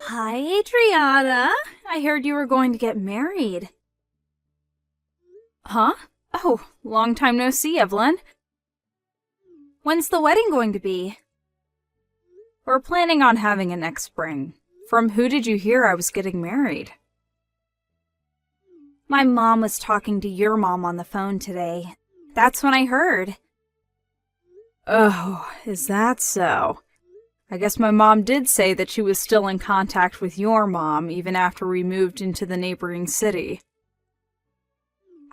Hi, Adriana. I heard you were going to get married. Huh? Oh, long time no see, Evelyn. When's the wedding going to be? We're planning on having it next spring. From who did you hear I was getting married? My mom was talking to your mom on the phone today. That's when I heard. Oh, is that so? I guess my mom did say that she was still in contact with your mom even after we moved into the neighboring city.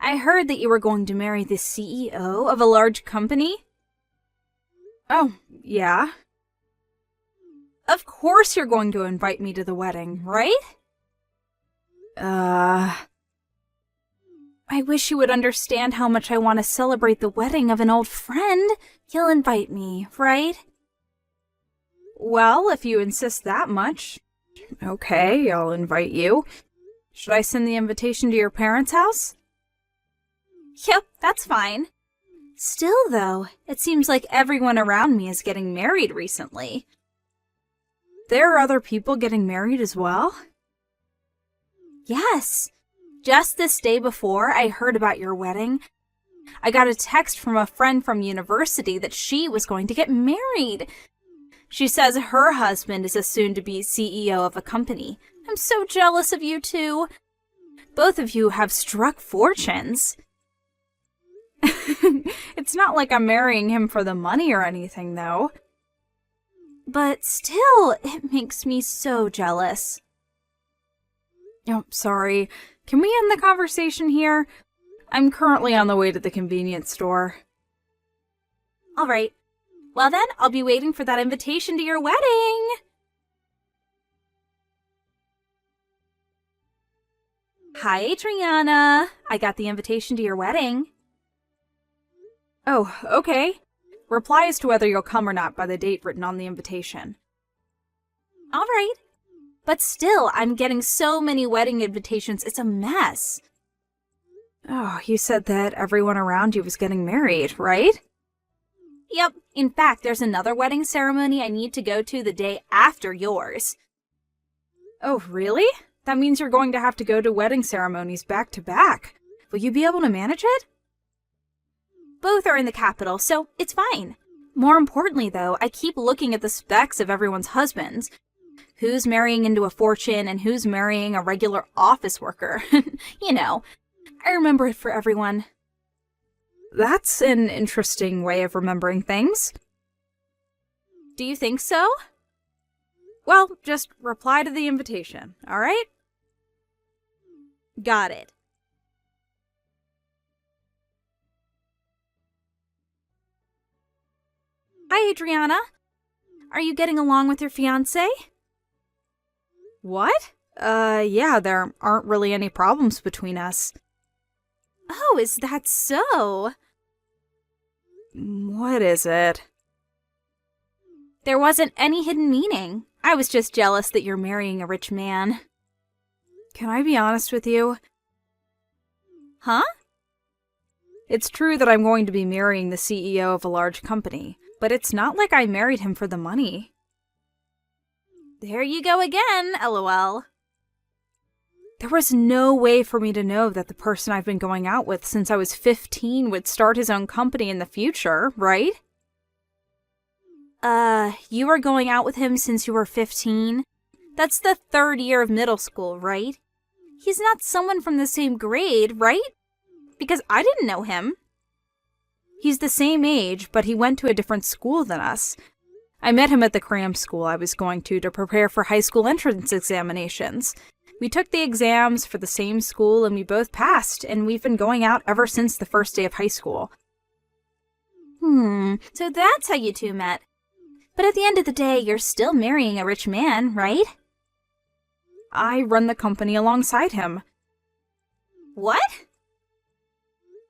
I heard that you were going to marry the CEO of a large company. Oh, yeah? Of course you're going to invite me to the wedding, right? I wish you would understand how much I want to celebrate the wedding of an old friend. You'll invite me, right? Well, if you insist that much. Okay, I'll invite you. Should I send the invitation to your parents' house? Yep, that's fine. Still, though, it seems like everyone around me is getting married recently. There are other people getting married as well? Yes. Just this day before I heard about your wedding, I got a text from a friend from university that she was going to get married. She says her husband is a soon-to-be CEO of a company. I'm so jealous of you two. Both of you have struck fortunes. It's not like I'm marrying him for the money or anything, though. But still, it makes me so jealous. Oh, sorry. Can we end the conversation here? I'm currently on the way to the convenience store. All right. Well then, I'll be waiting for that invitation to your wedding. Hi, Adriana. I got the invitation to your wedding. Oh, okay. Reply as to whether you'll come or not by the date written on the invitation. All right. But still, I'm getting so many wedding invitations, it's a mess. Oh, you said that everyone around you was getting married, right? Yep. In fact, there's another wedding ceremony I need to go to the day after yours. Oh, really? That means you're going to have to go to wedding ceremonies back to back. Will you be able to manage it? Both are in the capital, so it's fine. More importantly, though, I keep looking at the specs of everyone's husbands. Who's marrying into a fortune and who's marrying a regular office worker. You know, I remember it for everyone. That's an interesting way of remembering things. Do you think so? Well, just reply to the invitation, all right? Got it. Hi, Adriana. Are you getting along with your fiancé? What? Yeah, there aren't really any problems between us. Oh, is that so? What is it? There wasn't any hidden meaning. I was just jealous that you're marrying a rich man. Can I be honest with you? Huh? It's true that I'm going to be marrying the CEO of a large company, but it's not like I married him for the money. There you go again, LOL. There was no way for me to know that the person I've been going out with since I was 15 would start his own company in the future, right? You were going out with him since you were 15? That's the third year of middle school, right? He's not someone from the same grade, right? Because I didn't know him. He's the same age, but he went to a different school than us. I met him at the cram school I was going to prepare for high school entrance examinations. We took the exams for the same school and we both passed, and we've been going out ever since the first day of high school. So that's how you two met. But at the end of the day, you're still marrying a rich man, right? I run the company alongside him. What?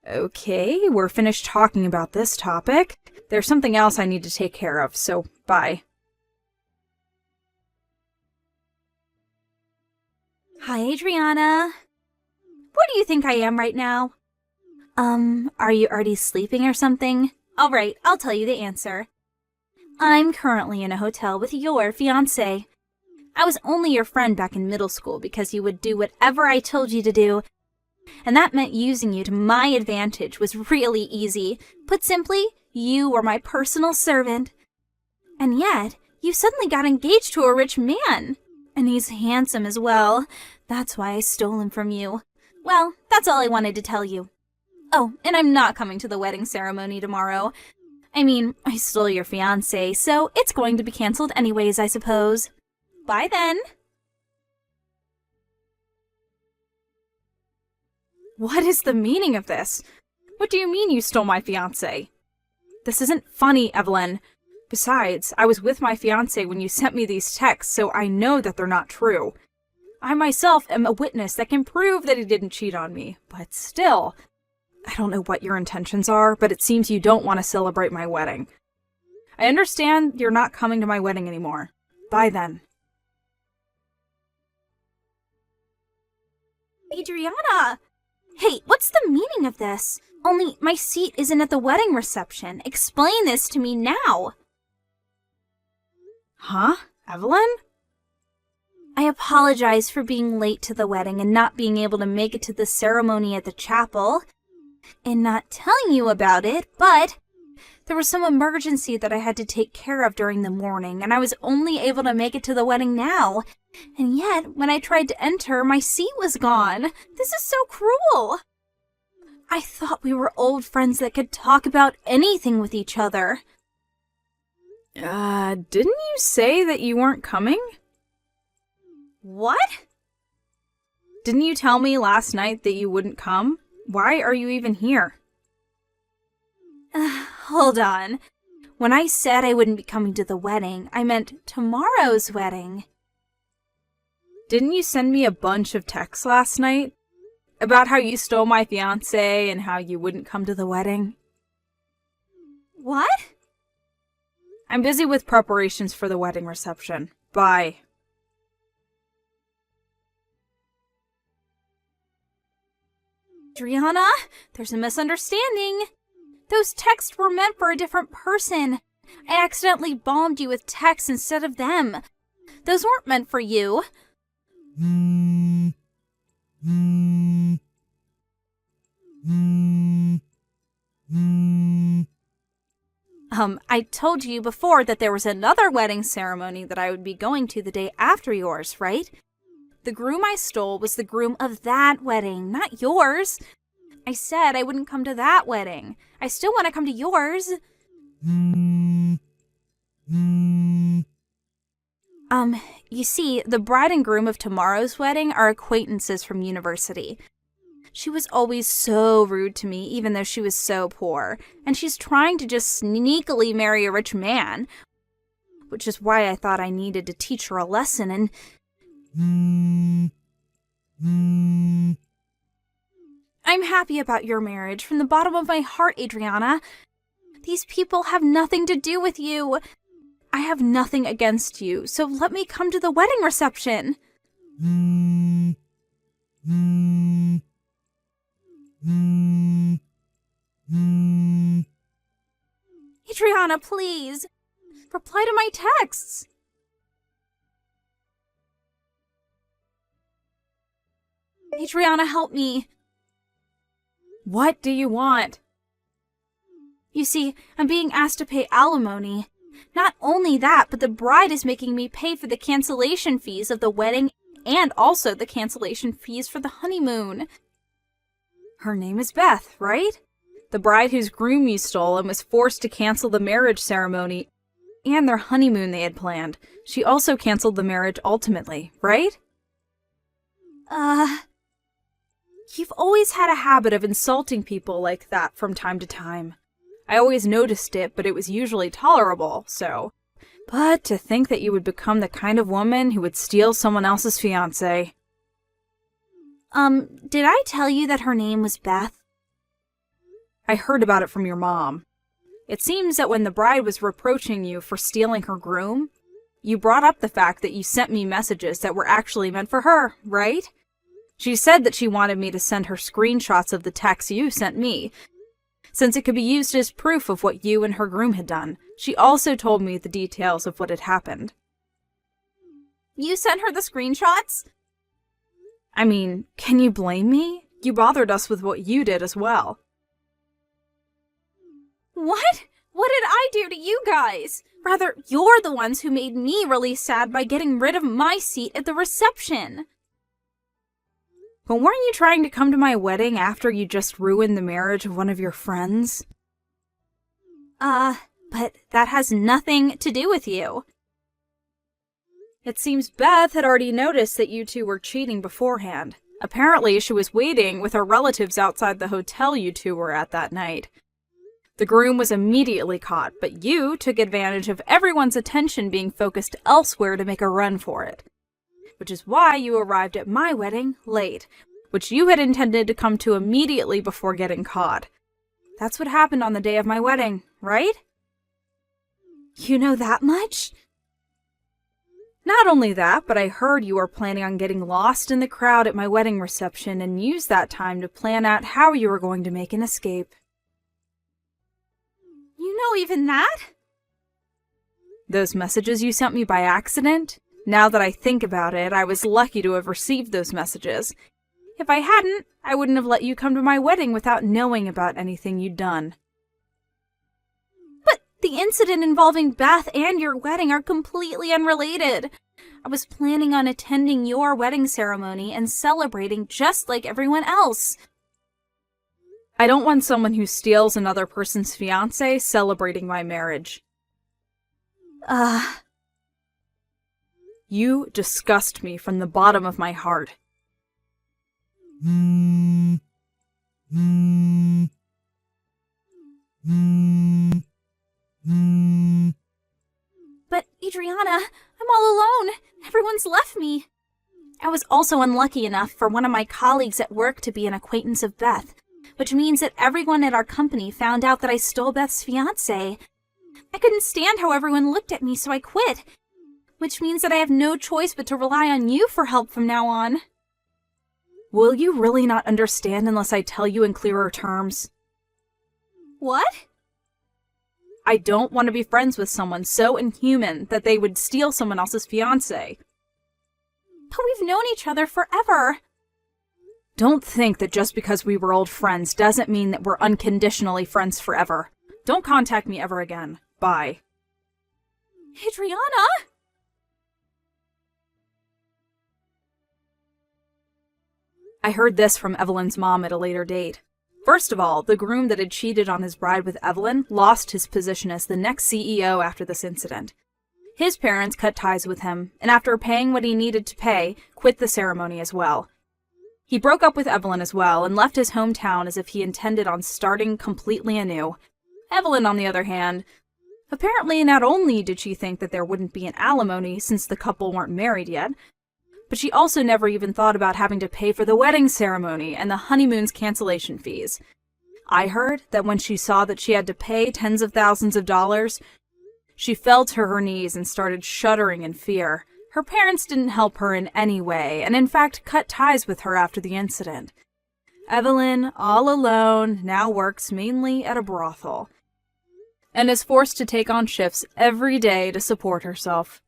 Okay, we're finished talking about this topic. There's something else I need to take care of, so bye. Hi, Adriana. Where do you think I am right now? Are you already sleeping or something? Alright, I'll tell you the answer. I'm currently in a hotel with your fiancé. I was only your friend back in middle school because you would do whatever I told you to do, and that meant using you to my advantage was really easy. Put simply, you were my personal servant. And yet, you suddenly got engaged to a rich man. And he's handsome as well. That's why I stole him from you. Well, that's all I wanted to tell you. Oh, and I'm not coming to the wedding ceremony tomorrow. I mean, I stole your fiancé, so it's going to be canceled anyways, I suppose. Bye then. What is the meaning of this? What do you mean you stole my fiancé? This isn't funny, Evelyn. Besides, I was with my fiancé when you sent me these texts, so I know that they're not true. I myself am a witness that can prove that he didn't cheat on me, but still, I don't know what your intentions are, but it seems you don't want to celebrate my wedding. I understand you're not coming to my wedding anymore. Bye then. Adriana! Hey, what's the meaning of this? Only my seat isn't at the wedding reception. Explain this to me now. Huh? Evelyn? I apologize for being late to the wedding and not being able to make it to the ceremony at the chapel, and not telling you about it, but there was some emergency that I had to take care of during the morning, and I was only able to make it to the wedding now. And yet, when I tried to enter, my seat was gone. This is so cruel. I thought we were old friends that could talk about anything with each other. Didn't you say that you weren't coming? What? Didn't you tell me last night that you wouldn't come? Why are you even here? Hold on. When I said I wouldn't be coming to the wedding, I meant tomorrow's wedding. Didn't you send me a bunch of texts last night? About how you stole my fiancé and how you wouldn't come to the wedding? What? I'm busy with preparations for the wedding reception. Bye. Adriana, there's a misunderstanding. Those texts were meant for a different person. I accidentally bombed you with texts instead of them. Those weren't meant for you. I told you before that there was another wedding ceremony that I would be going to the day after yours, right? The groom I stole was the groom of that wedding, not yours. I said I wouldn't come to that wedding. I still want to come to yours. You see, the bride and groom of tomorrow's wedding are acquaintances from university. She was always so rude to me, even though she was so poor, and she's trying to just sneakily marry a rich man, which is why I thought I needed to teach her a lesson, and... I'm happy about your marriage from the bottom of my heart, Adriana. These people have nothing to do with you. I have nothing against you, so let me come to the wedding reception. Adriana, please. Reply to my texts. Adriana, help me. What do you want? You see, I'm being asked to pay alimony. Not only that, but the bride is making me pay for the cancellation fees of the wedding and also the cancellation fees for the honeymoon. Her name is Beth, right? The bride whose groom you stole and was forced to cancel the marriage ceremony and their honeymoon they had planned. She also canceled the marriage ultimately, right? You've always had a habit of insulting people like that from time to time. I always noticed it, but it was usually tolerable, so... But to think that you would become the kind of woman who would steal someone else's fiancé. Did I tell you that her name was Beth? I heard about it from your mom. It seems that when the bride was reproaching you for stealing her groom, you brought up the fact that you sent me messages that were actually meant for her, right? She said that she wanted me to send her screenshots of the texts you sent me, since it could be used as proof of what you and her groom had done. She also told me the details of what had happened. You sent her the screenshots? I mean, can you blame me? You bothered us with what you did as well. What? What did I do to you guys? Rather, you're the ones who made me really sad by getting rid of my seat at the reception. But weren't you trying to come to my wedding after you just ruined the marriage of one of your friends? But that has nothing to do with you. It seems Beth had already noticed that you two were cheating beforehand. Apparently, she was waiting with her relatives outside the hotel you two were at that night. The groom was immediately caught, but you took advantage of everyone's attention being focused elsewhere to make a run for it. Which is why you arrived at my wedding late, which you had intended to come to immediately before getting caught. That's what happened on the day of my wedding, right? You know that much? Not only that, but I heard you were planning on getting lost in the crowd at my wedding reception and use that time to plan out how you were going to make an escape. You know even that? Those messages you sent me by accident? Now that I think about it, I was lucky to have received those messages. If I hadn't, I wouldn't have let you come to my wedding without knowing about anything you'd done. But the incident involving Beth and your wedding are completely unrelated. I was planning on attending your wedding ceremony and celebrating just like everyone else. I don't want someone who steals another person's fiancé celebrating my marriage. You disgust me from the bottom of my heart. But, Adriana, I'm all alone. Everyone's left me. I was also unlucky enough for one of my colleagues at work to be an acquaintance of Beth, which means that everyone at our company found out that I stole Beth's fiancé. I couldn't stand how everyone looked at me, so I quit, which means that I have no choice but to rely on you for help from now on. Will you really not understand unless I tell you in clearer terms? What? I don't want to be friends with someone so inhuman that they would steal someone else's fiancé. But we've known each other forever. Don't think that just because we were old friends doesn't mean that we're unconditionally friends forever. Don't contact me ever again. Bye. Adriana? I heard this from Evelyn's mom at a later date. First of all, the groom that had cheated on his bride with Evelyn lost his position as the next CEO after this incident. His parents cut ties with him, and after paying what he needed to pay, quit the ceremony as well. He broke up with Evelyn as well and left his hometown as if he intended on starting completely anew. Evelyn, on the other hand, apparently not only did she think that there wouldn't be an alimony since the couple weren't married yet, but she also never even thought about having to pay for the wedding ceremony and the honeymoon's cancellation fees. I heard that when she saw that she had to pay tens of thousands of dollars, she fell to her knees and started shuddering in fear. Her parents didn't help her in any way, and in fact cut ties with her after the incident. Evelyn, all alone, now works mainly at a brothel, and is forced to take on shifts every day to support herself.